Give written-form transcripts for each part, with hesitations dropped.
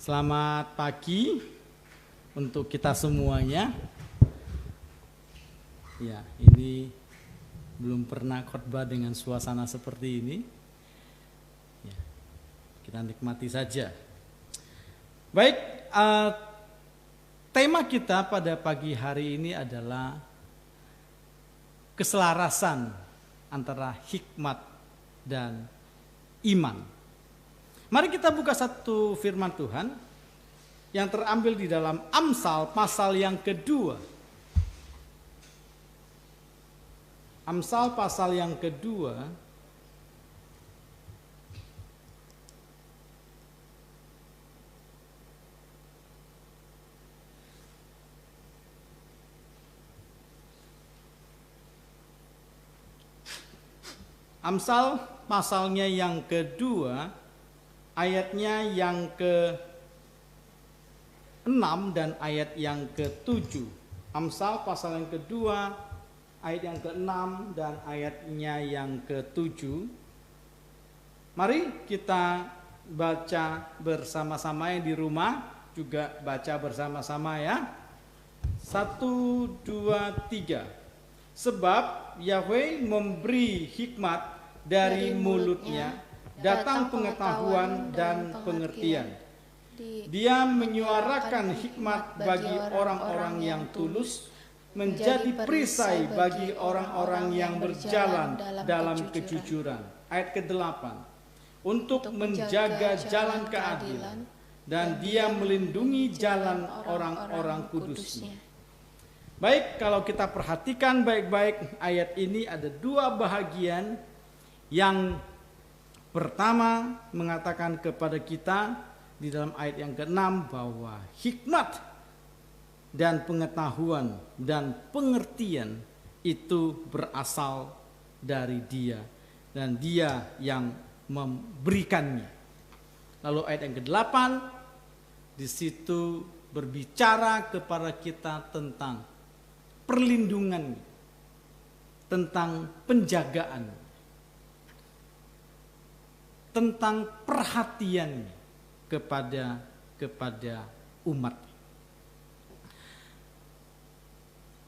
Selamat pagi untuk kita semuanya. Ya, ini belum pernah khotbah dengan suasana seperti ini. Ya, kita nikmati saja. Baik, tema kita pada pagi hari ini adalah keselarasan antara hikmat dan iman. Mari kita buka satu firman Tuhan yang terambil di dalam Amsal pasal yang kedua. Amsal pasal yang kedua Amsal pasalnya yang kedua, ayatnya yang ke-6 dan ayat yang ke-7. Amsal pasal yang kedua, ayat yang ke-6 dan ayatnya yang ke-7. Mari kita baca bersama-sama, yang di rumah juga baca bersama-sama ya. 1, 2, 3. Sebab Yahweh memberi hikmat dari mulutnya, datang pengetahuan dan pengertian. Dia menyuarakan hikmat bagi orang-orang yang tulus, menjadi perisai bagi orang-orang yang berjalan dalam kejujuran. Ayat ke-8. Untuk menjaga jalan keadilan, dan dia melindungi jalan orang-orang kudusnya. Baik, kalau kita perhatikan baik-baik ayat ini ada dua bahagian. Yang pertama mengatakan kepada kita di dalam ayat yang ke-6 bahwa hikmat dan pengetahuan dan pengertian itu berasal dari Dia dan Dia yang memberikannya. Lalu ayat yang ke-8 di situ berbicara kepada kita tentang perlindungan, tentang penjagaan, tentang perhatian kepada umat.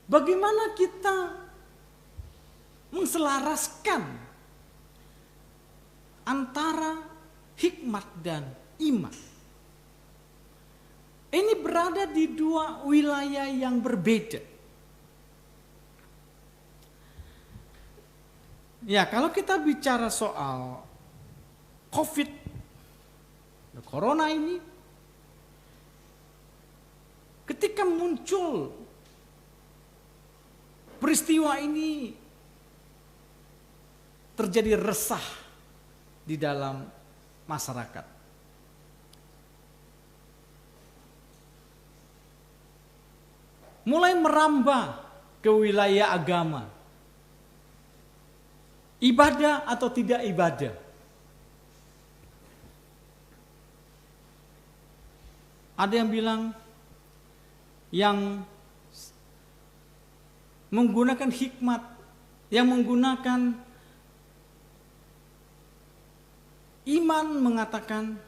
Bagaimana kita menselaraskan antara hikmat dan iman? Ini berada di dua wilayah yang berbeda. Ya, kalau kita bicara soal COVID, Corona ini, ketika muncul peristiwa ini, terjadi resah di dalam masyarakat. Mulai merambah ke wilayah agama. Ibadah atau tidak ibadah. Ada yang bilang yang menggunakan hikmat, yang menggunakan iman mengatakan,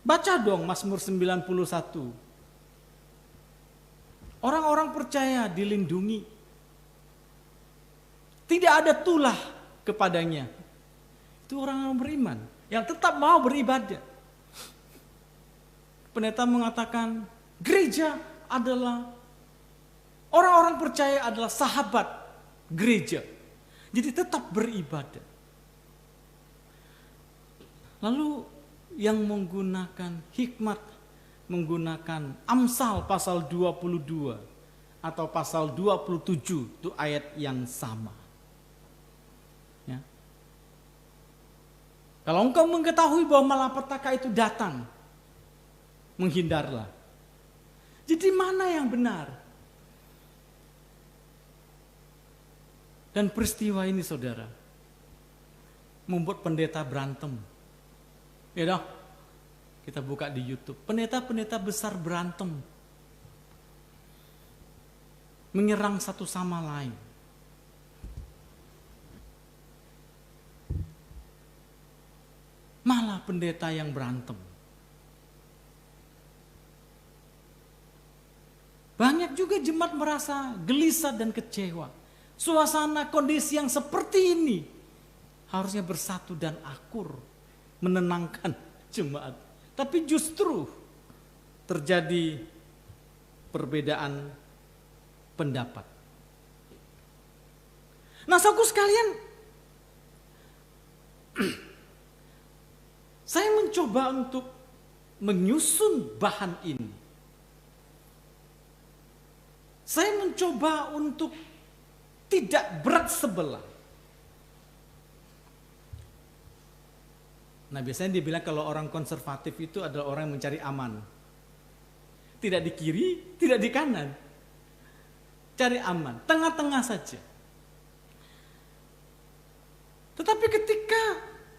baca dong Mazmur 91. Orang-orang percaya dilindungi. Tidak ada tulah kepadanya. Itu orang-orang beriman yang tetap mau beribadah. Pendeta mengatakan gereja adalah, orang-orang percaya adalah sahabat gereja. Jadi tetap beribadah. Lalu yang menggunakan hikmat, menggunakan Amsal pasal 22 atau pasal 27, itu ayat yang sama. Ya. Kalau engkau mengetahui bahwa malapetaka itu datang, menghindarlah. Jadi mana yang benar? Dan peristiwa ini saudara membuat pendeta berantem. Ya dong, kita buka di YouTube. Pendeta-pendeta besar berantem, menyerang satu sama lain. Malah pendeta yang berantem. Banyak juga jemaat merasa gelisah dan kecewa. Suasana kondisi yang seperti ini harusnya bersatu dan akur, menenangkan jemaat. Tapi justru terjadi perbedaan pendapat. Nah, saudaraku sekalian, saya mencoba untuk menyusun bahan ini. Saya mencoba untuk tidak berat sebelah. Nah, biasanya dibilang kalau orang konservatif itu adalah orang yang mencari aman. Tidak di kiri, tidak di kanan. Cari aman, tengah-tengah saja. Tetapi ketika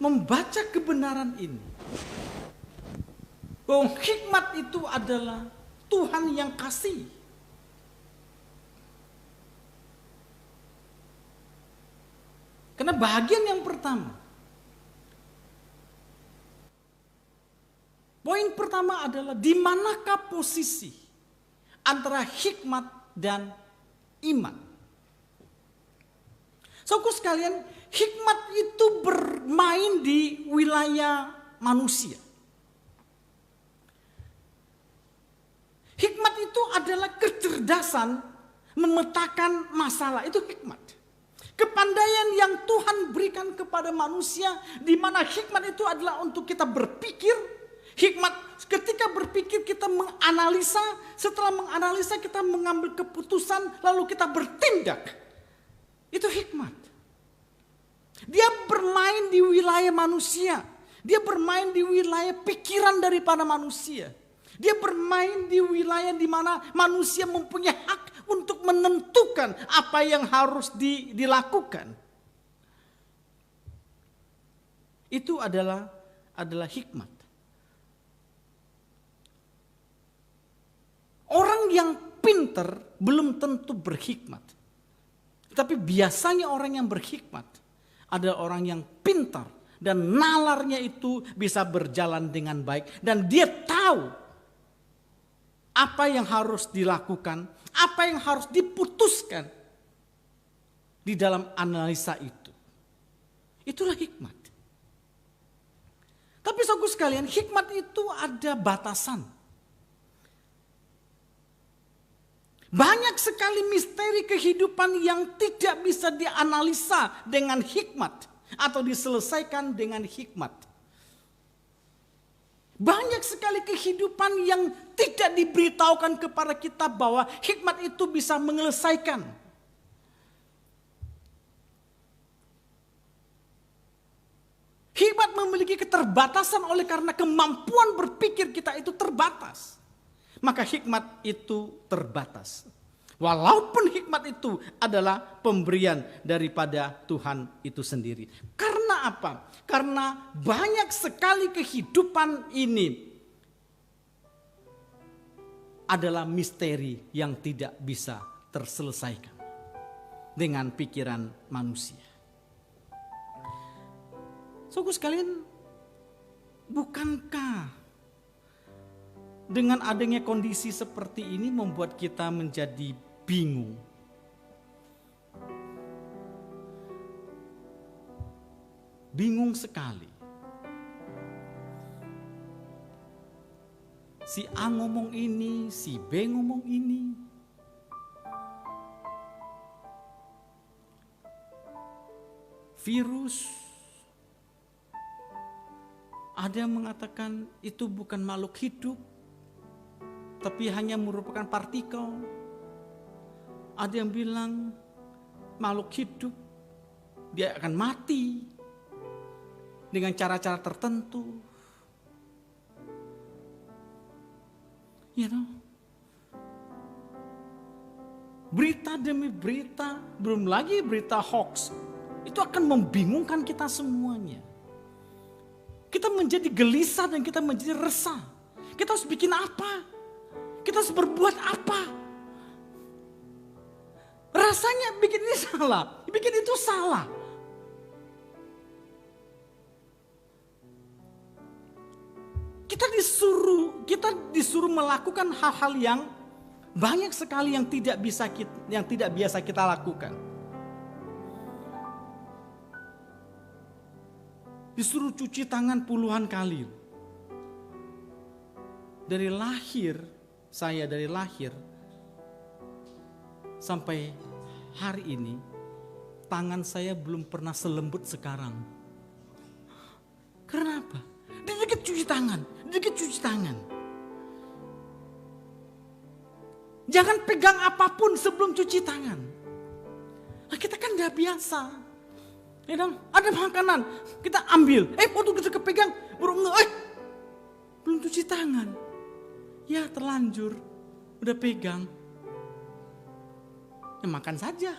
membaca kebenaran ini, bahwa hikmat itu adalah Tuhan yang kasih. Karena bagian yang pertama, poin pertama adalah di manakah posisi antara hikmat dan iman. Saudaraku sekalian, hikmat itu bermain di wilayah manusia. Hikmat itu adalah kecerdasan memetakan masalah, itu hikmat. Kepandaian yang Tuhan berikan kepada manusia, di mana hikmat itu adalah untuk kita berpikir. Hikmat ketika berpikir kita menganalisa, setelah menganalisa kita mengambil keputusan, lalu kita bertindak. Itu hikmat. Dia bermain di wilayah manusia. Dia bermain di wilayah pikiran daripada manusia. Dia bermain di wilayah di mana manusia mempunyai hak untuk menentukan apa yang harus dilakukan. Itu adalah hikmat. Orang yang pintar belum tentu berhikmat. Tetapi biasanya orang yang berhikmat adalah orang yang pintar dan nalarnya itu bisa berjalan dengan baik, dan dia tahu apa yang harus dilakukan, apa yang harus diputuskan di dalam analisa itu. Itulah hikmat. Tapi saudaraku sekalian, hikmat itu ada batasan. Banyak sekali misteri kehidupan yang tidak bisa dianalisa dengan hikmat atau diselesaikan dengan hikmat. Banyak sekali kehidupan yang tidak diberitahukan kepada kita bahwa hikmat itu bisa menyelesaikan. Hikmat memiliki keterbatasan oleh karena kemampuan berpikir kita itu terbatas. Maka hikmat itu terbatas. Walaupun hikmat itu adalah pemberian daripada Tuhan itu sendiri. Karena apa? Karena banyak sekali kehidupan ini adalah misteri yang tidak bisa terselesaikan dengan pikiran manusia. Saudaraku sekalian, bukankah dengan adanya kondisi seperti ini membuat kita menjadi bingung? Bingung sekali. Si A ngomong ini, si B ngomong ini. Virus. Ada yang mengatakan itu bukan makhluk hidup, tapi hanya merupakan partikel. Ada yang bilang makhluk hidup, dia akan mati dengan cara-cara tertentu. Berita demi berita, belum lagi berita hoax, itu akan membingungkan kita semuanya. Kita menjadi gelisah dan kita menjadi resah. Kita harus bikin apa? Kita harus berbuat apa? Rasanya bikin ini salah, bikin itu salah. Kita disuruh melakukan hal-hal yang Banyak sekali yang tidak biasa kita lakukan. Disuruh cuci tangan puluhan kali. Dari lahir sampai hari ini, tangan saya belum pernah selembut sekarang. Kenapa? Dikit cuci tangan. Jangan pegang apapun sebelum cuci tangan. Nah, kita kan gak biasa. Ya dong, ada makanan, kita ambil. Waktu kita kepegang, belum cuci tangan. Ya terlanjur, udah pegang. Ya makan saja.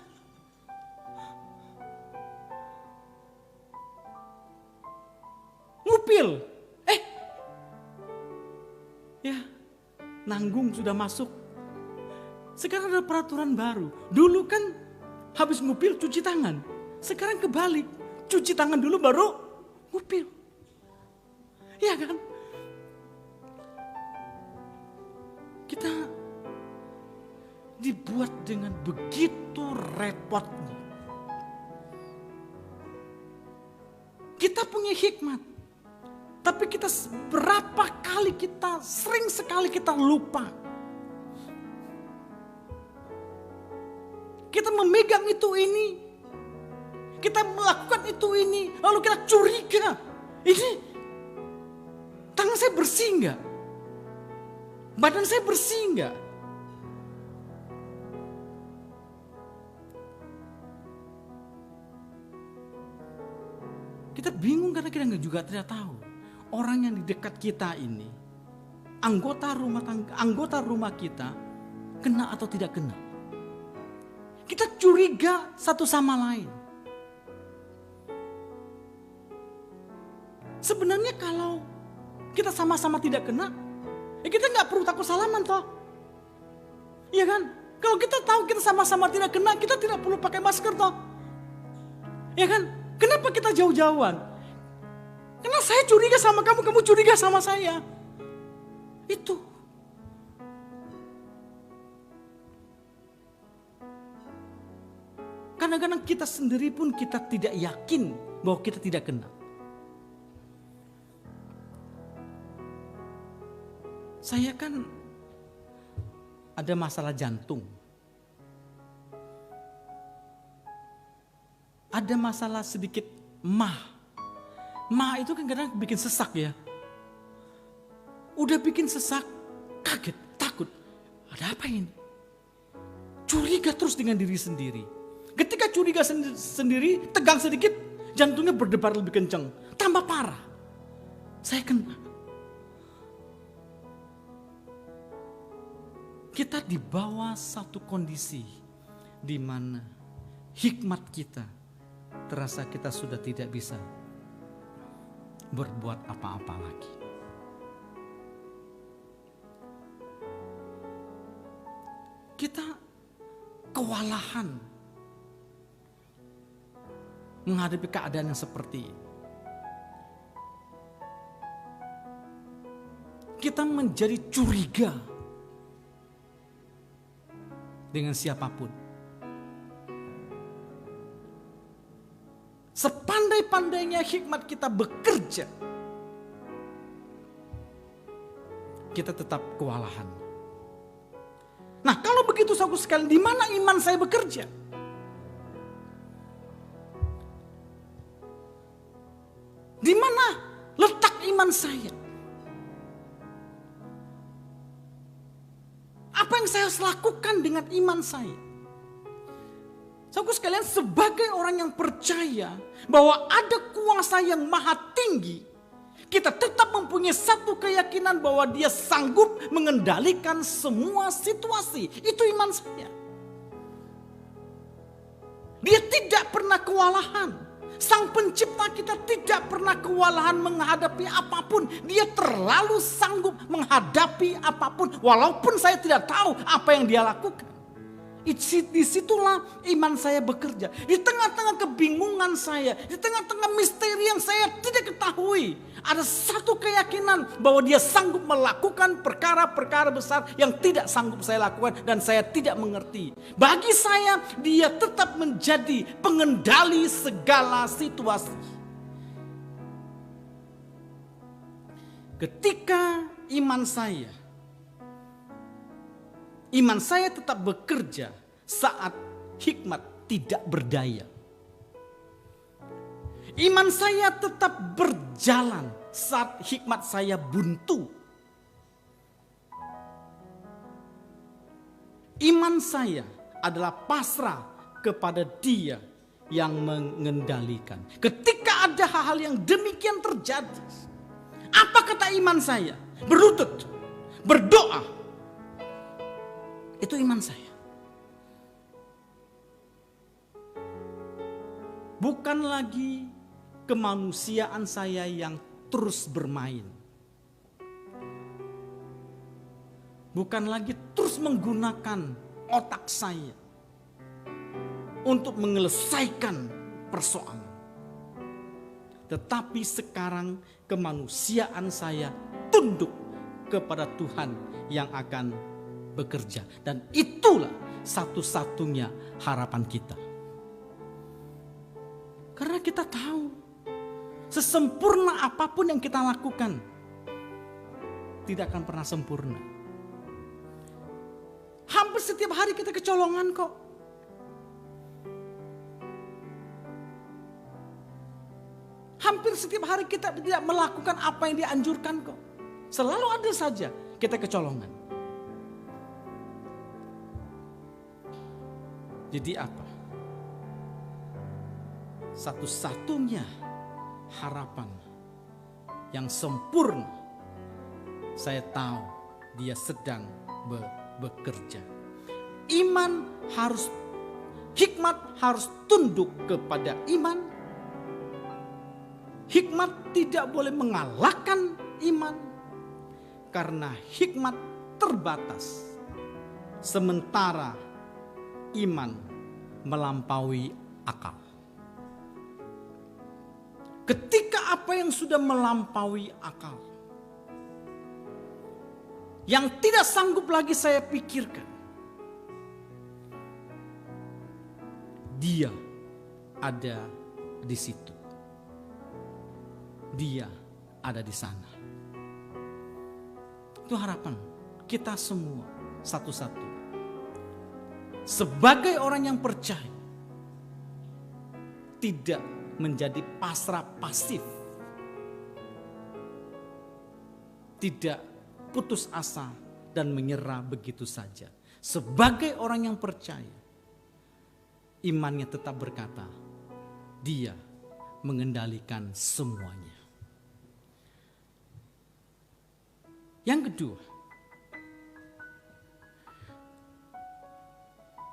Ngupil. Ya, nanggung sudah masuk. Sekarang ada peraturan baru. Dulu kan habis ngupil cuci tangan. Sekarang kebalik. Cuci tangan dulu baru ngupil. Ya kan? Kita dibuat dengan begitu repotnya. Kita punya hikmat. Tapi kita sering sekali kita lupa. Kita memegang ini. Kita melakukan ini. Lalu kita curiga. Ini tangan saya bersih enggak? Badan saya bersih enggak? Kita bingung karena kita juga tidak tahu. Orang yang di dekat kita ini, anggota rumah kita, kena atau tidak kena. Kita curiga satu sama lain. Sebenarnya kalau kita sama-sama tidak kena, kita nggak perlu takut salaman toh. Iya kan? Kalau kita tahu kita sama-sama tidak kena, kita tidak perlu pakai masker toh. Iya kan? Kenapa kita jauh-jauhan? Karena saya curiga sama kamu, kamu curiga sama saya. Itu. Kadang-kadang kita sendiri pun kita tidak yakin bahwa kita tidak kena. Saya kan ada masalah jantung. Ada masalah sedikit mah. Mah itu kan kadang bikin sesak ya. Udah bikin sesak, kaget, takut. Ada apa ini? Curiga terus dengan diri sendiri. Ketika curiga sendiri, tegang sedikit, jantungnya berdebar lebih kencang. Tambah parah. Saya kena. Kita dibawa satu kondisi di mana hikmat kita terasa kita sudah tidak bisa berbuat apa-apa lagi. Kita kewalahan menghadapi keadaan yang seperti ini. Kita menjadi curiga dengan siapapun. Sepandai-pandainya hikmat kita bekerja, kita tetap kewalahan. Nah, kalau begitu saudara sekalian, di mana iman saya bekerja? Di mana letak iman saya? Apa yang saya harus lakukan dengan iman saya? Saudara sekalian, sebagai orang yang percaya bahwa ada kuasa yang maha tinggi, kita tetap mempunyai satu keyakinan bahwa dia sanggup mengendalikan semua situasi. Itu iman saya. Dia tidak pernah kewalahan. Sang pencipta kita tidak pernah kewalahan menghadapi apapun. Dia terlalu sanggup menghadapi apapun. Walaupun saya tidak tahu apa yang dia lakukan. Disitulah iman saya bekerja. Di tengah-tengah kebingungan saya, di tengah-tengah misteri yang saya tidak ketahui, ada satu keyakinan bahwa Dia sanggup melakukan perkara-perkara besar yang tidak sanggup saya lakukan dan saya tidak mengerti. Bagi saya, Dia tetap menjadi pengendali segala situasi. Ketika iman saya tetap bekerja saat hikmat tidak berdaya. Iman saya tetap berjalan saat hikmat saya buntu. Iman saya adalah pasrah kepada Dia yang mengendalikan. Ketika ada hal-hal yang demikian terjadi, apa kata iman saya? Berlutut, berdoa. Itu iman saya. Bukan lagi kemanusiaan saya yang terus bermain. Bukan lagi terus menggunakan otak saya untuk menyelesaikan persoalan. Tetapi sekarang kemanusiaan saya tunduk kepada Tuhan yang akan bekerja. Dan itulah satu-satunya harapan kita. Karena kita tahu, sesempurna apapun yang kita lakukan, tidak akan pernah sempurna. Hampir setiap hari kita kecolongan kok. Hampir setiap hari kita tidak melakukan apa yang dianjurkan kok. Selalu ada saja kita kecolongan. Jadi apa? Satu-satunya harapan yang sempurna, saya tahu Dia sedang bekerja. Hikmat harus tunduk kepada iman. Hikmat tidak boleh mengalahkan iman. Karena hikmat terbatas. Sementara iman melampaui akal. Ketika apa yang sudah melampaui akal, yang tidak sanggup lagi saya pikirkan, Dia ada di situ. Dia ada di sana. Itu harapan kita semua satu-satu. Sebagai orang yang percaya, tidak menjadi pasrah pasif, tidak putus asa dan menyerah begitu saja. Sebagai orang yang percaya, imannya tetap berkata, Dia mengendalikan semuanya. Yang kedua,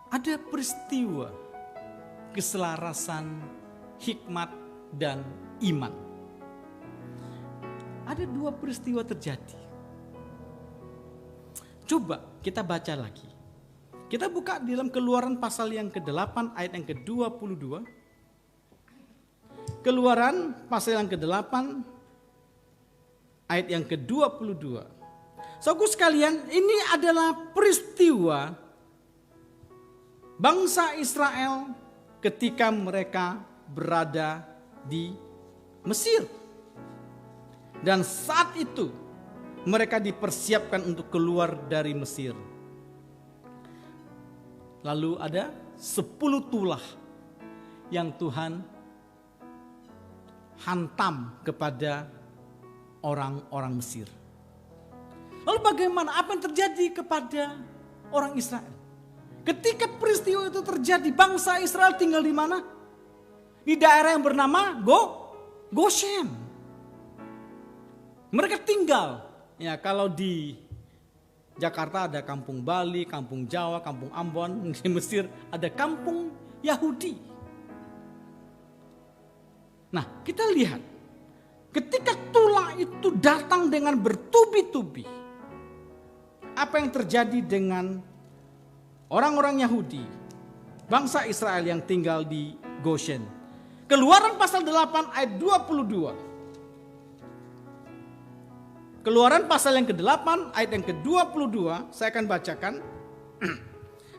ada peristiwa keselarasan hikmat dan iman. Ada dua peristiwa terjadi. Coba kita baca lagi. Kita buka di dalam Keluaran pasal yang ke-8 ayat yang ke-22. Keluaran pasal yang ke-8 ayat yang ke-22. Saudaraku sekalian, ini adalah peristiwa bangsa Israel ketika mereka berada di Mesir. Dan saat itu mereka dipersiapkan untuk keluar dari Mesir. Lalu ada 10 tulah yang Tuhan hantam kepada orang-orang Mesir. Lalu bagaimana? Apa yang terjadi kepada orang Israel? Ketika peristiwa itu terjadi, bangsa Israel tinggal di mana? Di daerah yang bernama Goshen. Mereka tinggal, ya kalau di Jakarta ada kampung Bali, kampung Jawa, kampung Ambon. Di Mesir ada kampung Yahudi. Nah, kita lihat ketika tulah itu datang dengan bertubi-tubi, apa yang terjadi dengan orang-orang Yahudi, bangsa Israel yang tinggal di Goshen. Keluaran pasal 8 ayat 22. Keluaran pasal yang ke-8 ayat yang ke-22 saya akan bacakan.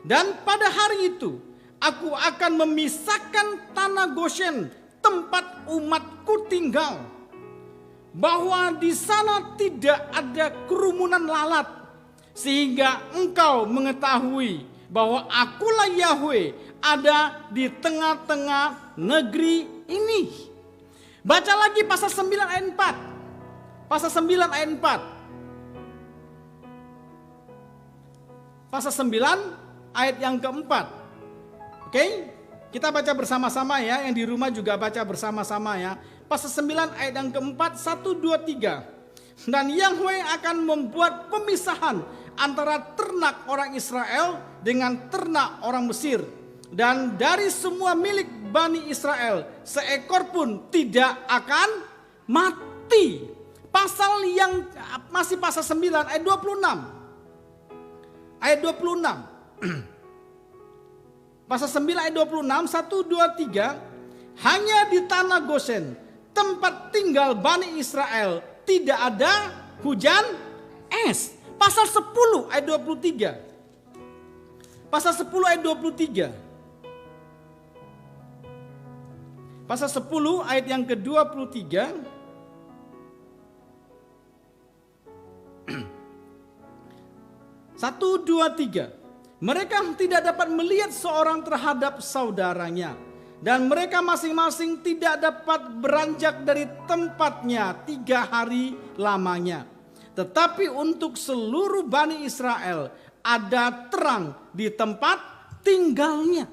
Dan pada hari itu aku akan memisahkan tanah Goshen, tempat umatku tinggal, bahwa di sana tidak ada kerumunan lalat, sehingga engkau mengetahui bahwa akulah Yahweh ada di tengah-tengah negeri ini. Baca lagi pasal 9 ayat 4. Pasal 9 ayat 4. Pasal 9 ayat yang keempat. Oke, kita baca bersama-sama ya. Yang di rumah juga baca bersama-sama ya. Pasal 9 ayat yang keempat, 1, 2, 3. Dan Yahweh akan membuat pemisahan antara ternak orang Israel dengan ternak orang Mesir. Dan dari semua milik Bani Israel, seekor pun tidak akan mati. Pasal yang masih pasal 9 ayat 26. Ayat 26. Pasal 9 ayat 26, 1, 2, 3. Hanya di tanah Goshen, tempat tinggal Bani Israel, tidak ada hujan es. Pasal 10 ayat 23. Pasal 10 ayat 23. Pasal 10 ayat yang ke-23. 1, 2, 3. Mereka tidak dapat melihat seorang terhadap saudaranya, dan mereka masing-masing tidak dapat beranjak dari tempatnya 3 hari lamanya. Tetapi untuk seluruh Bani Israel ada terang di tempat tinggalnya.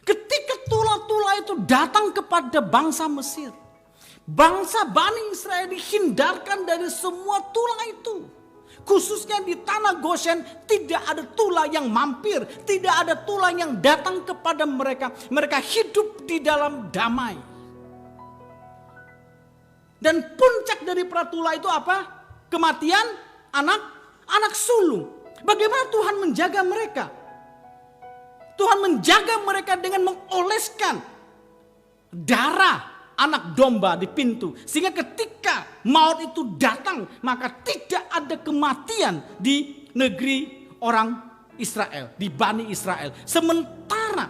Ketika tula-tula itu datang kepada bangsa Mesir, bangsa Bani Israel dihindarkan dari semua tula itu. Khususnya di tanah Goshen tidak ada tula yang mampir, tidak ada tula yang datang kepada mereka. Mereka hidup di dalam damai. Dan puncak dari para tula itu apa? Kematian anak sulung. Bagaimana Tuhan menjaga mereka? Tuhan menjaga mereka dengan mengoleskan darah anak domba di pintu. Sehingga ketika maut itu datang, maka tidak ada kematian di negeri orang Israel, di Bani Israel. Sementara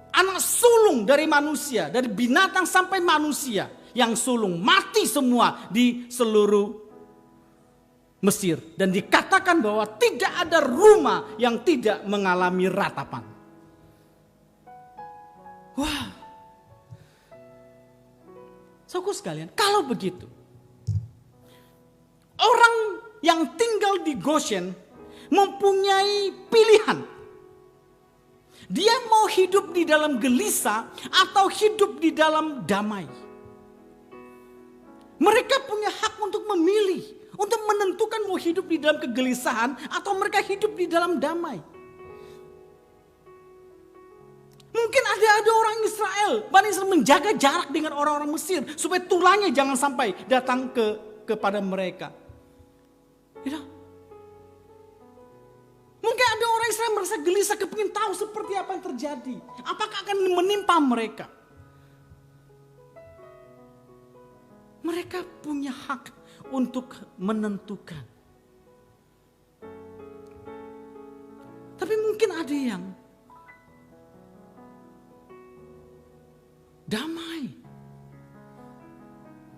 anak sulung dari manusia, dari binatang sampai manusia, yang sulung mati semua di seluruh Mesir. Dan dikatakan bahwa tidak ada rumah yang tidak mengalami ratapan. Wah. Saudara sekalian, kalau begitu, orang yang tinggal di Goshen mempunyai pilihan. Dia mau hidup di dalam gelisah atau hidup di dalam damai. Mereka punya hak untuk memilih, untuk menentukan mau hidup di dalam kegelisahan atau mereka hidup di dalam damai. Mungkin ada orang Israel, Bani Israel menjaga jarak dengan orang-orang Mesir supaya tulanya jangan sampai datang kepada mereka. You know? Mungkin ada orang Israel merasa gelisah, kepingin tahu seperti apa yang terjadi. Apakah akan menimpa mereka? Mereka punya hak untuk menentukan. Tapi mungkin ada yang damai.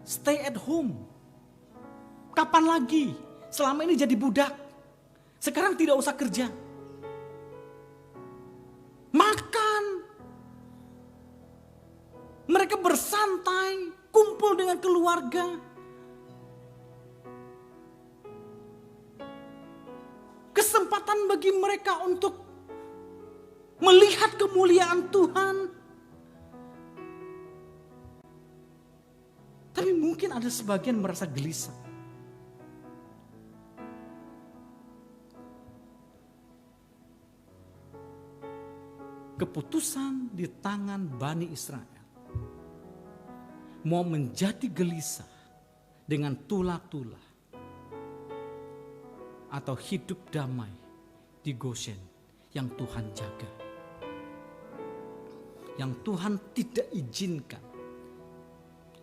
Stay at home. Kapan lagi? Selama ini jadi budak. Sekarang tidak usah kerja. Makan. Mereka bersantai, kumpul dengan keluarga. Kesempatan bagi mereka untuk melihat kemuliaan Tuhan. Tapi mungkin ada sebagian merasa gelisah. Keputusan di tangan Bani Israel mau menjadi gelisah dengan tula-tula atau hidup damai di Goshen yang Tuhan jaga. Yang Tuhan tidak izinkan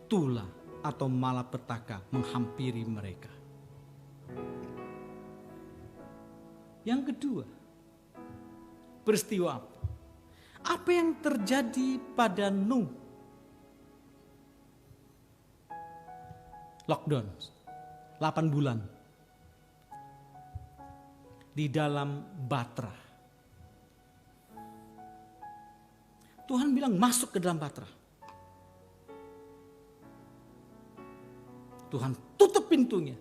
tula atau malapetaka menghampiri mereka. Yang kedua, peristiwa apa? Apa yang terjadi pada Nuh? Lockdown 8 bulan di dalam Batra. Tuhan bilang masuk ke dalam Batra. Tuhan tutup pintunya.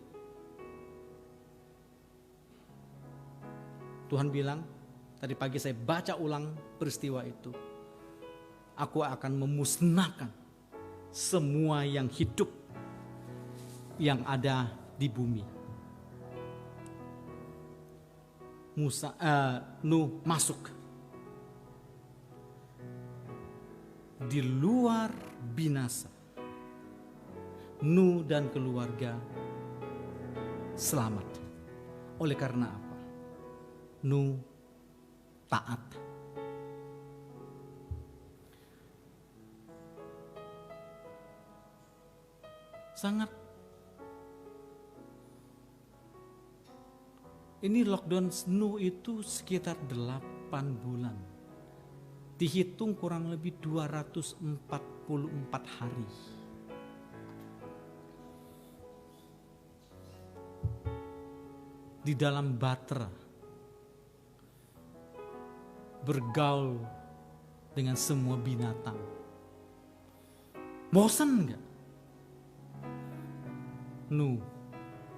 Tuhan bilang, tadi pagi saya baca ulang peristiwa itu. Aku akan memusnahkan semua yang hidup yang ada di bumi. Nuh masuk. Di luar binasa. Nuh dan keluarga selamat. Oleh karena apa? Nuh taat. Sangat. Ini lockdown Nuh itu sekitar 8 bulan. Dihitung kurang lebih 244 hari. Di dalam Batra. Bergaul dengan semua binatang. Bosan enggak? Nuh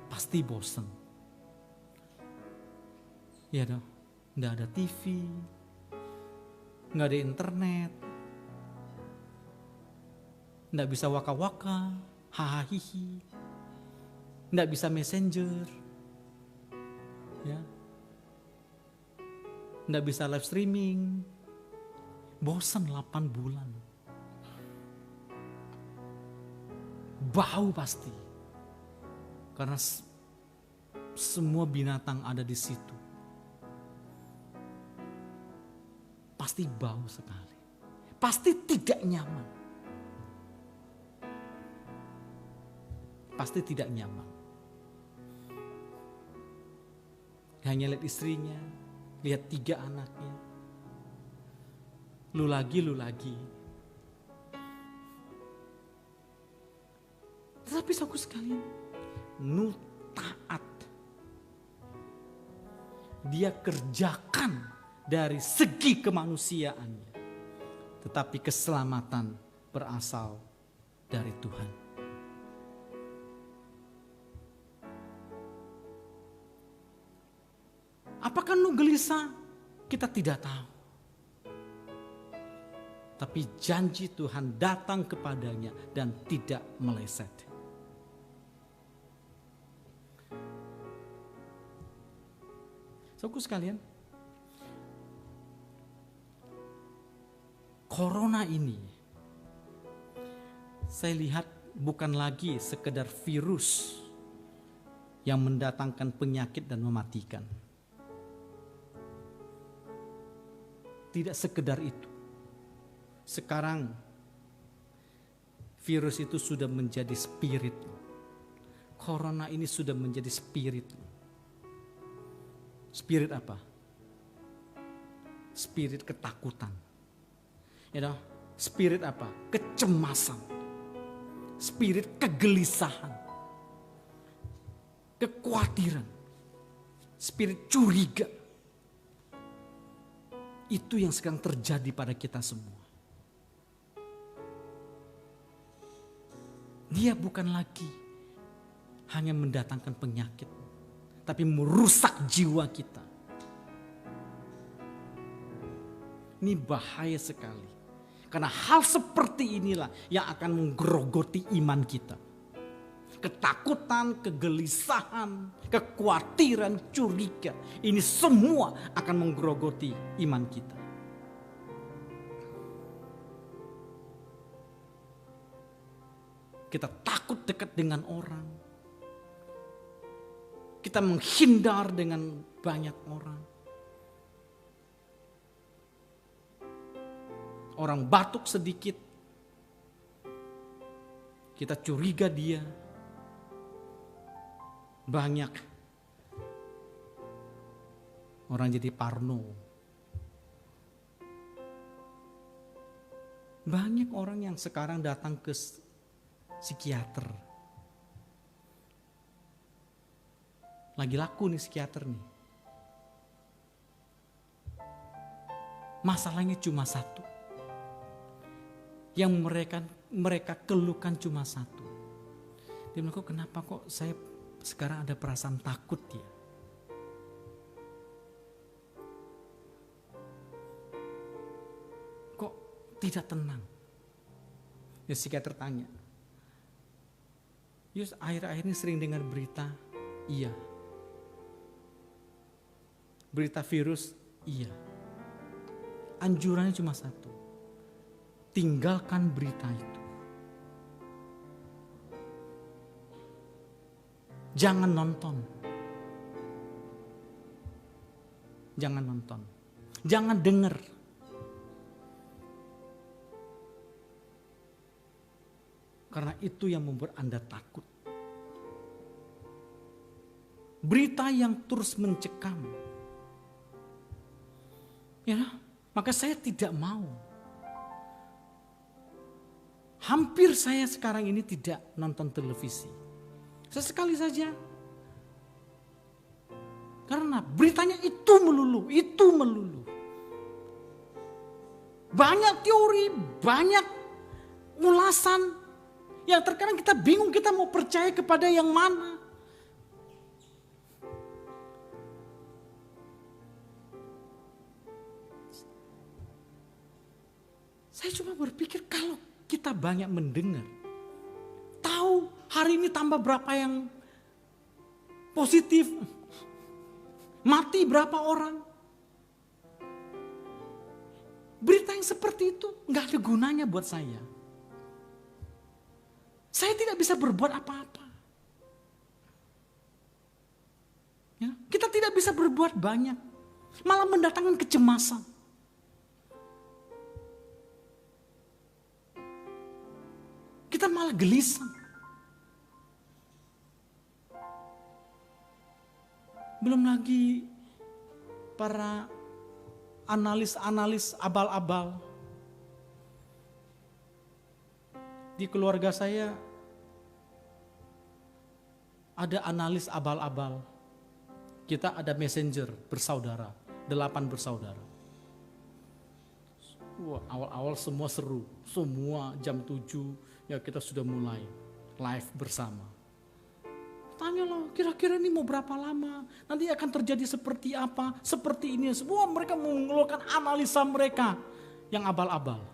pasti bosan. Ya dong, enggak ada TV, enggak ada internet, enggak bisa waka-waka, hahaha, enggak bisa messenger, ya, enggak bisa live streaming, bosan 8 bulan, bau pasti, karena semua binatang ada di situ. Pasti bau sekali. Pasti tidak nyaman. Pasti tidak nyaman. Hanya lihat istrinya, lihat 3 anaknya. Lu lagi. Tetapi saudaraku sekalian, Nuh taat. Dia kerjakan dari segi kemanusiaannya. Tetapi keselamatan berasal dari Tuhan. Apakah Nuh gelisah? Kita tidak tahu. Tapi janji Tuhan datang kepadanya dan tidak meleset. Saudaraku sekalian, Corona ini saya lihat bukan lagi sekedar virus yang mendatangkan penyakit dan mematikan. Tidak sekedar itu. Sekarang virus itu sudah menjadi spirit. Corona ini sudah menjadi spirit. Spirit apa? Spirit ketakutan. Ya, spirit apa? Kecemasan. Spirit kegelisahan. Kekhawatiran. Spirit curiga. Itu yang sekarang terjadi pada kita semua. Dia bukan lagi hanya mendatangkan penyakit, tapi merusak jiwa kita. Ini bahaya sekali. Karena hal seperti inilah yang akan menggerogoti iman kita. Ketakutan, kegelisahan, kekhawatiran, curiga. Ini semua akan menggerogoti iman kita. Kita takut dekat dengan orang. Kita menghindar dengan banyak orang. Orang batuk sedikit, kita curiga dia. Banyak orang jadi parno. Banyak orang yang sekarang datang ke psikiater. Lagi laku nih psikiater nih. Masalahnya cuma satu. Yang mereka keluhkan cuma satu. Dia bilang, kok kenapa kok saya sekarang ada perasaan takut ya? Kok tidak tenang? Ya psikiater tanya. Yus akhir-akhir ini sering dengar berita? Iya. Berita virus? Iya. Anjurannya cuma satu. Tinggalkan berita itu. Jangan nonton. Jangan nonton. Jangan dengar. Karena itu yang membuat Anda takut. Berita yang terus mencekam. Ya, maka saya tidak mau. Hampir saya sekarang ini tidak nonton televisi. Sesekali saja. Karena beritanya itu melulu. Banyak teori, banyak ulasan. Yang terkadang kita bingung kita mau percaya kepada yang mana. Saya cuma berpikir kalau kita banyak mendengar, tahu hari ini tambah berapa yang positif, mati berapa orang. Berita yang seperti itu nggak ada gunanya buat saya. Saya tidak bisa berbuat apa-apa. Ya, kita tidak bisa berbuat banyak, malah mendatangkan kecemasan. Kita malah gelisah. Belum lagi para analis-analis abal-abal. Di keluarga saya ada analis abal-abal. Kita ada messenger bersaudara, 8 bersaudara. Wah, awal-awal semua seru, semua jam 7 ya kita sudah mulai live bersama. Tanya loh, kira-kira ini mau berapa lama? Nanti akan terjadi seperti apa? Seperti ini. Semua mereka mengeluarkan analisa mereka yang abal-abal.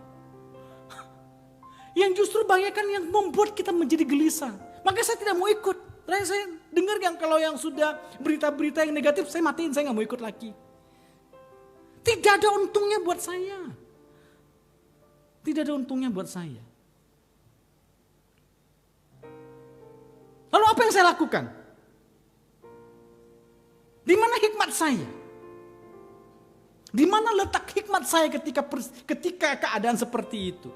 Yang justru banyakkan yang membuat kita menjadi gelisah. Maka saya tidak mau ikut. Saya dengar yang kalau yang sudah berita-berita yang negatif, saya matiin, saya gak mau ikut lagi. Tidak ada untungnya buat saya. Tidak ada untungnya buat saya. Lalu apa yang saya lakukan? Di mana hikmat saya? Di mana letak hikmat saya ketika keadaan seperti itu?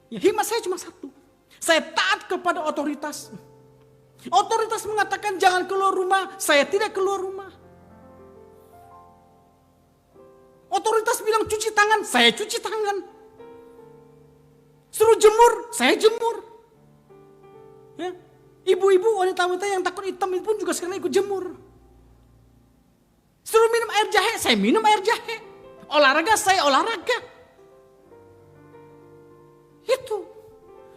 Ya, hikmat saya cuma satu. Saya taat kepada otoritas. Otoritas mengatakan jangan keluar rumah, saya tidak keluar rumah. Otoritas bilang cuci tangan, saya cuci tangan. Suruh jemur, saya jemur. Ya. Ibu-ibu, wanita-wanita yang takut hitam itu pun juga sekarang ikut jemur. Suruh minum air jahe, saya minum air jahe. Olahraga, saya olahraga. Itu.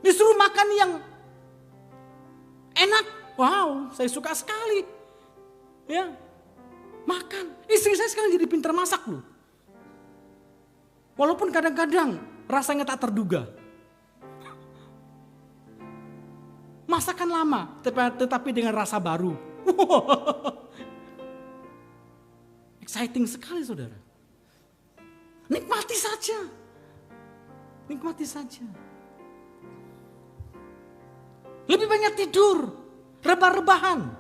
Disuruh makan yang enak. Wow, saya suka sekali. Ya, makan. Istri saya sekarang jadi pintar masak loh. Walaupun kadang-kadang rasanya tak terduga. Masakan lama, tetapi dengan rasa baru. Exciting sekali saudara. Nikmati saja. Nikmati saja. Lebih banyak tidur, rebah-rebahan.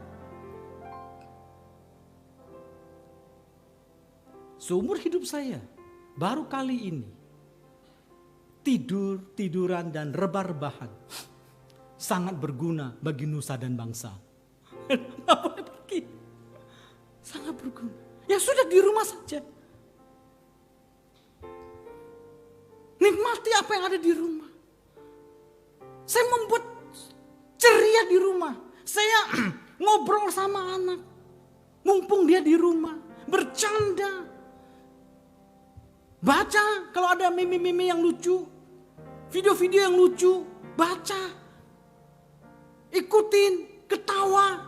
Seumur hidup saya, baru kali ini tidur-tiduran dan rebah-rebahan sangat berguna bagi nusa dan bangsa. Apa pergi? Sangat berguna. Ya sudah, di rumah saja. Nikmati apa yang ada di rumah. Saya membuat ceria di rumah. Saya ngobrol sama anak. Mumpung dia di rumah. Bercanda. Baca kalau ada meme-meme yang lucu. Video-video yang lucu. Baca. Ikutin. Ketawa.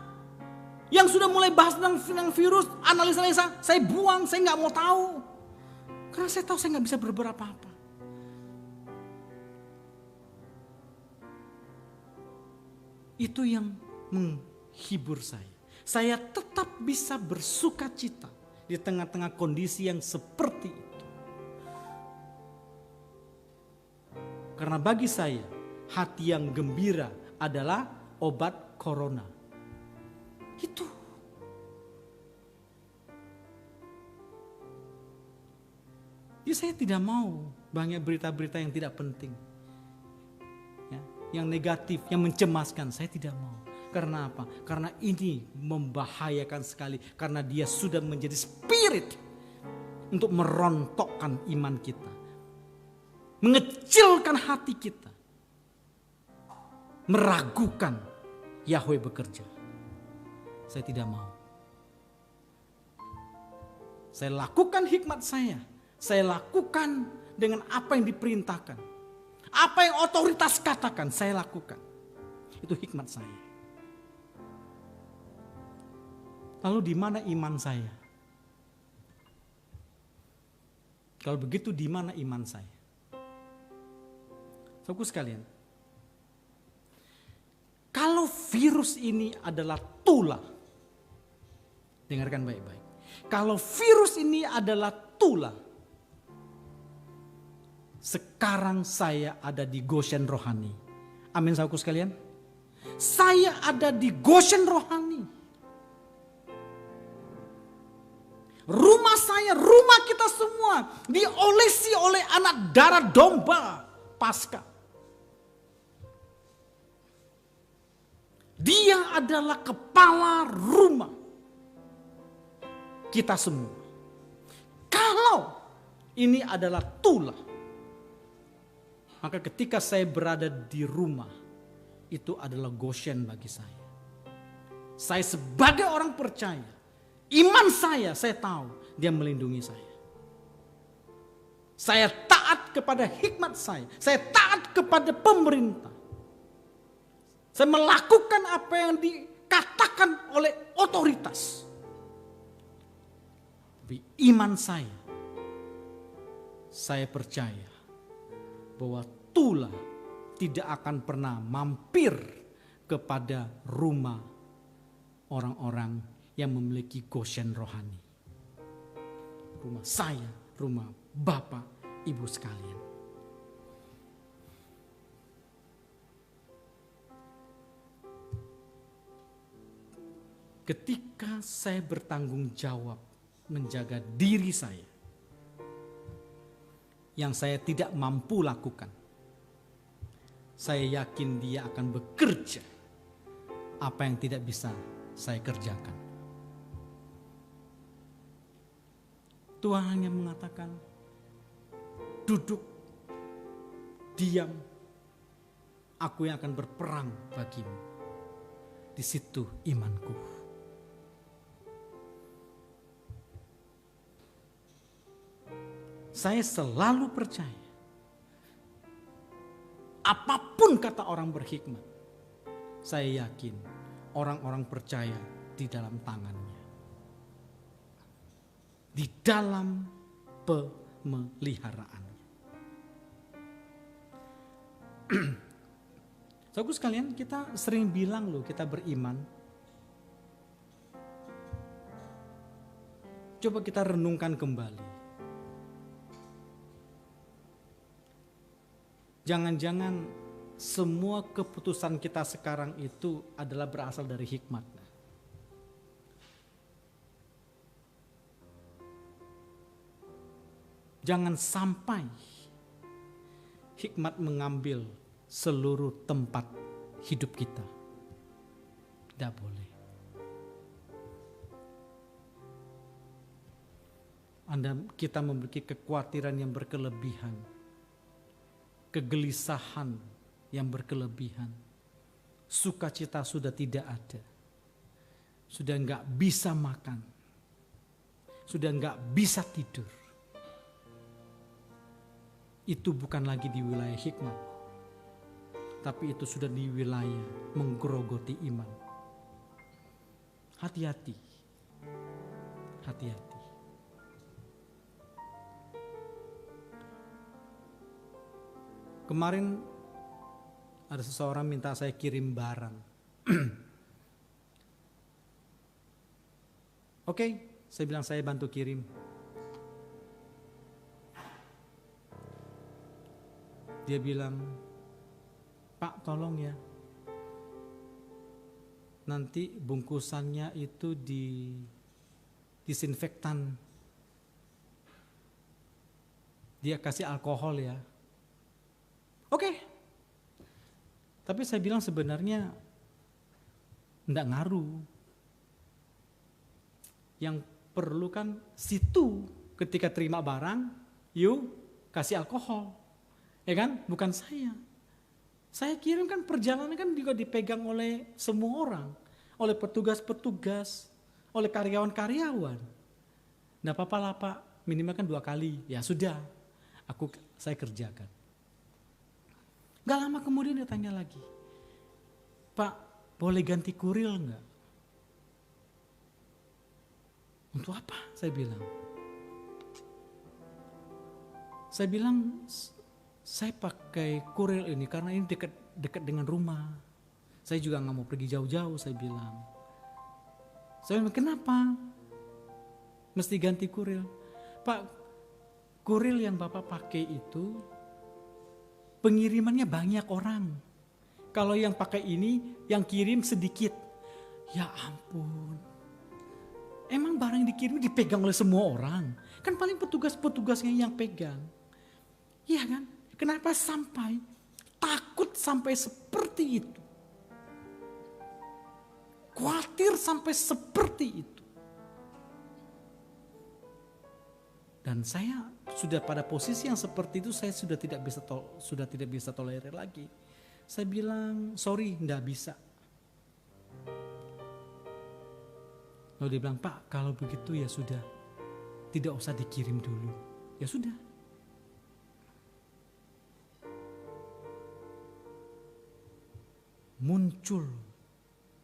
Yang sudah mulai bahas tentang virus. Analisa-analisa. Saya buang. Saya gak mau tahu. Karena saya tahu saya gak bisa berbuat apa-apa. Itu yang menghibur saya. Saya tetap bisa bersuka cita di tengah-tengah kondisi yang seperti itu. Karena bagi saya, hati yang gembira adalah obat corona. Itu. Jadi saya tidak mau banyak berita-berita yang tidak penting. Yang negatif, yang mencemaskan, saya tidak mau. Karena apa? Karena ini membahayakan sekali. Karena dia sudah menjadi spirit untuk merontokkan iman kita. Mengecilkan hati kita. Meragukan Yahweh bekerja. Saya tidak mau. Saya lakukan hikmat saya. Saya lakukan dengan apa yang diperintahkan. Apa yang otoritas katakan, saya lakukan. Itu hikmat saya. Lalu di mana iman saya? Kalau begitu di mana iman saya? Fokus sekalian. Kalau virus ini adalah tulah. Dengarkan baik-baik. Kalau virus ini adalah tulah. Sekarang saya ada di Goshen rohani. Amin saudaraku sekalian. Saya ada di Goshen rohani. Rumah saya, rumah kita semua diolesi oleh anak darah domba Paskah. Dia adalah kepala rumah kita semua. Kalau ini adalah tulah, maka ketika saya berada di rumah, itu adalah Goshen bagi saya. Saya sebagai orang percaya, iman saya tahu dia melindungi saya. Saya taat kepada hikmat saya taat kepada pemerintah. Saya melakukan apa yang dikatakan oleh otoritas. Tapi iman saya percaya bahwa tulah tidak akan pernah mampir kepada rumah orang-orang yang memiliki Goshen rohani. Rumah saya, rumah Bapak, Ibu sekalian. Ketika saya bertanggung jawab menjaga diri saya, yang saya tidak mampu lakukan, saya yakin dia akan bekerja apa yang tidak bisa saya kerjakan. Tuhan hanya mengatakan, duduk, diam, aku yang akan berperang bagimu. Di situ imanku. Saya selalu percaya, apapun kata orang berhikmat, saya yakin orang-orang percaya di dalam tangannya. Di dalam pemeliharaannya. Saudara sekalian, kita sering bilang loh kita beriman. Coba kita renungkan kembali. Jangan-jangan semua keputusan kita sekarang itu adalah berasal dari hikmat. Jangan sampai hikmat mengambil seluruh tempat hidup kita. Tidak boleh. Kita memiliki kekhawatiran yang berkelebihan, kegelisahan yang berkelebihan, sukacita sudah tidak ada, sudah nggak bisa makan, sudah nggak bisa tidur. Itu bukan lagi di wilayah hikmat, tapi itu sudah di wilayah menggerogoti iman. Hati-hati, hati-hati. Kemarin ada seseorang minta saya kirim barang. Oke, saya bilang saya bantu kirim. Dia bilang, Pak tolong ya, nanti bungkusannya itu disinfektan. Dia kasih alkohol ya. Oke. Tapi saya bilang sebenarnya enggak ngaruh. Yang perlu kan situ ketika terima barang, yuk kasih alkohol. Ya kan? Bukan saya. Saya kirim kan perjalanan kan juga dipegang oleh semua orang. Oleh petugas-petugas, oleh karyawan-karyawan. Enggak apa-apa lah Pak, minimal kan 2 kali. Ya sudah, saya kerjakan. Gak lama kemudian dia tanya lagi, Pak boleh ganti kurir enggak? Untuk apa? Saya bilang, saya pakai kurir ini karena ini dekat dengan rumah. Saya juga gak mau pergi jauh-jauh, saya bilang. Saya bilang, kenapa? Mesti ganti kurir. Pak, kurir yang Bapak pakai itu pengirimannya banyak orang. Kalau yang pakai ini, yang kirim sedikit. Ya ampun. Emang barang yang dikirim dipegang oleh semua orang? Kan paling petugas-petugasnya yang pegang. Iya kan? Kenapa sampai takut sampai seperti itu? Khawatir sampai seperti itu. Dan saya sudah pada posisi yang seperti itu, saya sudah tidak bisa tolerir lagi. Saya bilang, sorry, enggak bisa. Lalu dia bilang, Pak, kalau begitu ya sudah, tidak usah dikirim dulu. Ya sudah. Muncul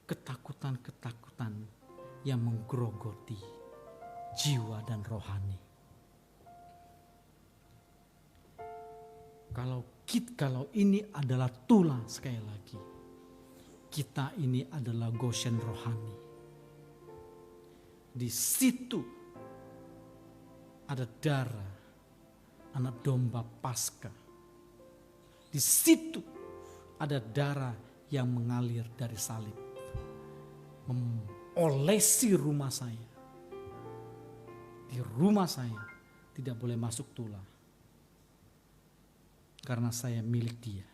ketakutan-ketakutan yang menggerogoti jiwa dan rohani. Kalau ini adalah tulah, sekali lagi, kita ini adalah Goshen rohani. Di situ ada darah anak domba Paskah. Di situ ada darah yang mengalir dari salib, memolesi rumah saya. Di rumah saya tidak boleh masuk tulah, karena saya milik Dia.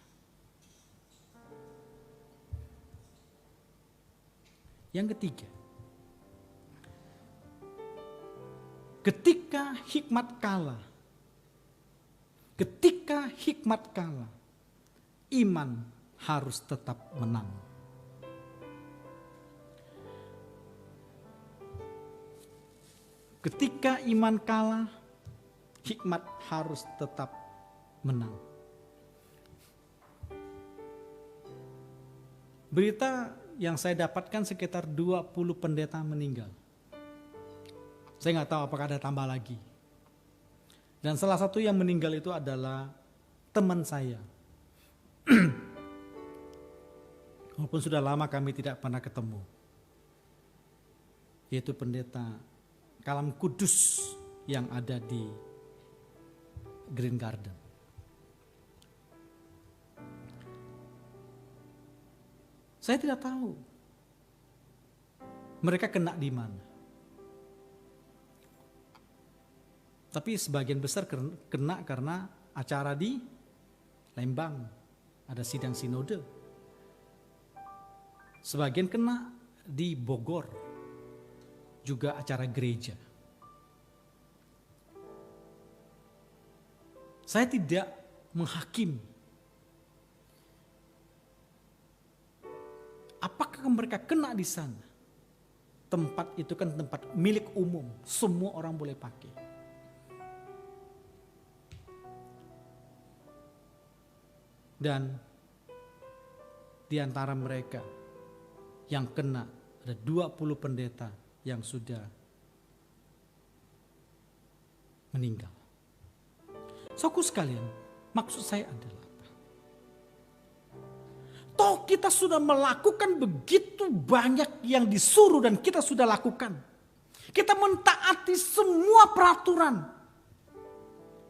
Yang ketiga, ketika hikmat kalah, iman harus tetap menang. Ketika iman kalah, hikmat harus tetap menang. Berita yang saya dapatkan sekitar 20 pendeta meninggal. Saya nggak tahu apakah ada tambah lagi. Dan salah satu yang meninggal itu adalah teman saya. Walaupun sudah lama kami tidak pernah ketemu. Yaitu pendeta Kalam Kudus yang ada di Green Garden. Saya tidak tahu mereka kena di mana. Tapi sebagian besar kena karena acara di Lembang, ada sidang sinode. Sebagian kena di Bogor, juga acara gereja. Saya tidak menghakimi. Apakah mereka kena di sana? Tempat itu kan tempat milik umum, semua orang boleh pakai. Dan di antara mereka yang kena ada 20 pendeta yang sudah meninggal. Saudaraku sekalian, maksud saya adalah apa? Toh kita sudah melakukan begitu banyak yang disuruh dan kita sudah lakukan. Kita mentaati semua peraturan.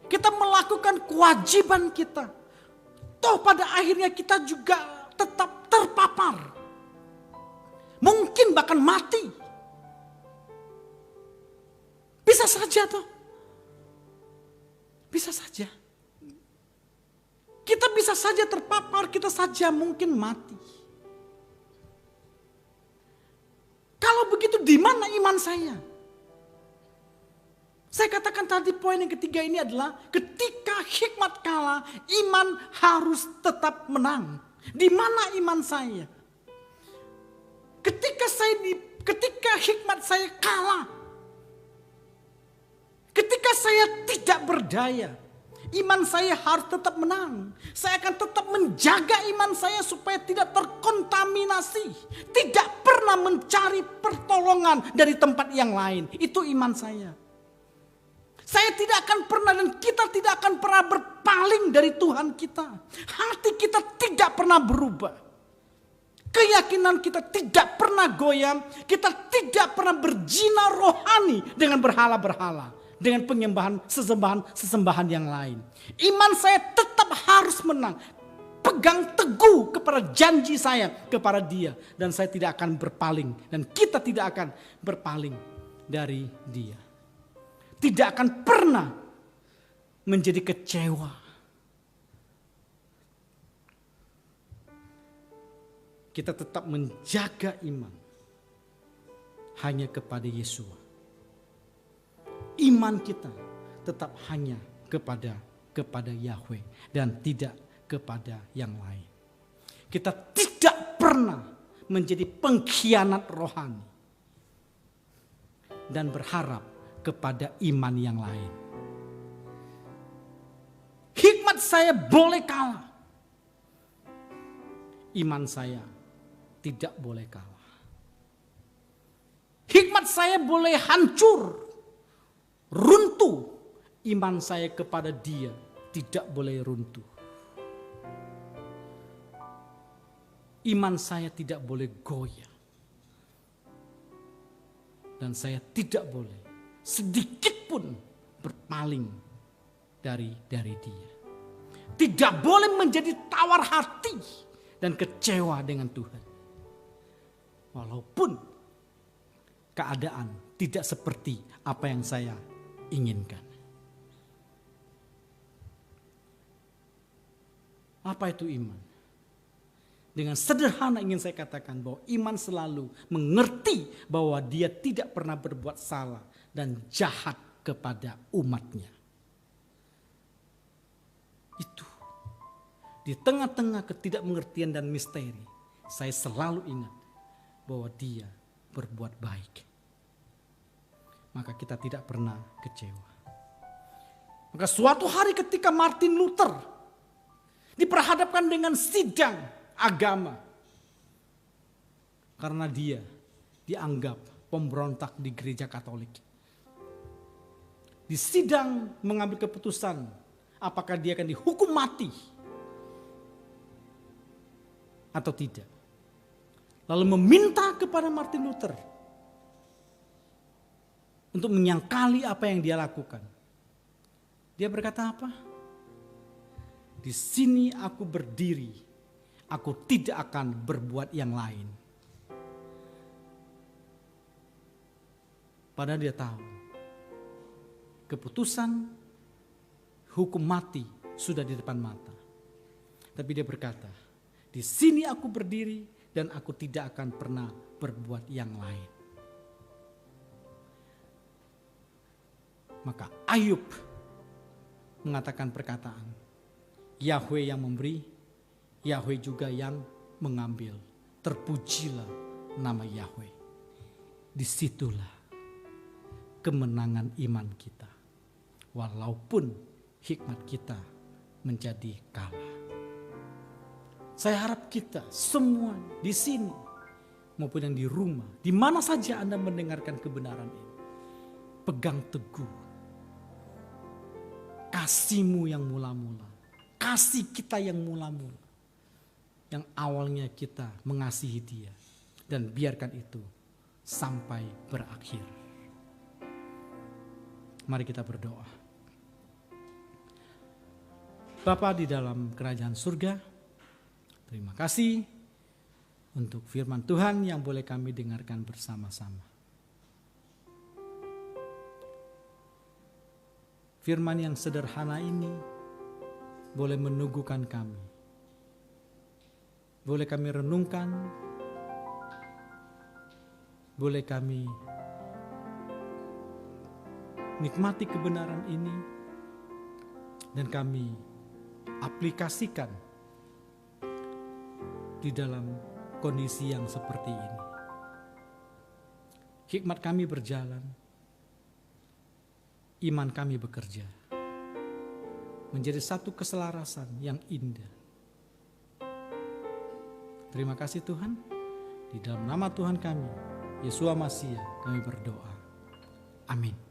Kita melakukan kewajiban kita. Toh pada akhirnya kita juga tetap terpapar. Mungkin bahkan mati. Bisa saja toh. Bisa saja. Kita bisa saja terpapar, kita saja mungkin mati. Kalau begitu di mana iman saya? Saya katakan tadi poin yang ketiga ini adalah ketika hikmat kalah, iman harus tetap menang. Di mana iman saya? Ketika hikmat saya kalah, ketika saya tidak berdaya, iman saya harus tetap menang. Saya akan tetap menjaga iman saya supaya tidak terkontaminasi, tidak pernah mencari pertolongan dari tempat yang lain. Itu iman saya. Saya tidak akan pernah dan kita tidak akan pernah berpaling dari Tuhan kita. Hati kita tidak pernah berubah. Keyakinan kita tidak pernah goyang. Kita tidak pernah berzina rohani dengan berhala-berhala. Dengan sesembahan yang lain. Iman saya tetap harus menang. Pegang teguh kepada janji saya kepada Dia. Dan saya tidak akan berpaling. Dan kita tidak akan berpaling dari Dia. Tidak akan pernah menjadi kecewa. Kita tetap menjaga iman hanya kepada Yesus. Iman kita tetap hanya kepada Yahweh dan tidak kepada yang lain. Kita tidak pernah menjadi pengkhianat rohani dan berharap kepada iman yang lain. Hikmat saya boleh kalah. Iman saya tidak boleh kalah. Hikmat saya boleh hancur, runtuh. Iman saya kepada Dia tidak boleh runtuh. Iman saya tidak boleh goyah. Dan saya tidak boleh sedikit pun berpaling dari Dia. Tidak boleh menjadi tawar hati dan kecewa dengan Tuhan. Walaupun keadaan tidak seperti apa yang saya inginkan. Apa itu iman? Dengan sederhana ingin saya katakan bahwa iman selalu mengerti bahwa dia tidak pernah berbuat salah dan jahat kepada umatnya. Itu. Di tengah-tengah ketidakmengertian dan misteri, saya selalu ingat bahwa Dia berbuat baik. Maka kita tidak pernah kecewa. Maka suatu hari ketika Martin Luther diperhadapkan dengan sidang agama. Karena dia dianggap pemberontak di gereja Katolik. Di sidang mengambil keputusan apakah dia akan dihukum mati atau tidak. Lalu meminta kepada Martin Luther untuk menyangkali apa yang dia lakukan. Dia berkata apa? Di sini aku berdiri, aku tidak akan berbuat yang lain. Padahal dia tahu keputusan hukum mati sudah di depan mata. Tapi dia berkata, di sini aku berdiri dan aku tidak akan pernah berbuat yang lain. Maka Ayub mengatakan perkataan, Yahweh yang memberi, Yahweh juga yang mengambil. Terpujilah nama Yahweh. Disitulah kemenangan iman kita. Walaupun hikmat kita menjadi kalah. Saya harap kita semua di sini maupun yang di rumah, di mana saja Anda mendengarkan kebenaran ini, pegang teguh kasih-Mu yang mula-mula, kasih kita yang mula-mula, yang awalnya kita mengasihi Dia, dan biarkan itu sampai berakhir. Mari kita berdoa. Bapa di dalam kerajaan surga, terima kasih untuk firman Tuhan yang boleh kami dengarkan bersama-sama. Firman yang sederhana ini boleh meneguhkan kami. Boleh kami renungkan, boleh kami nikmati kebenaran ini, dan kami aplikasikan di dalam kondisi yang seperti ini. Hikmat kami berjalan, iman kami bekerja, menjadi satu keselarasan yang indah. Terima kasih Tuhan, di dalam nama Tuhan kami, Yesua Masiah, kami berdoa. Amin.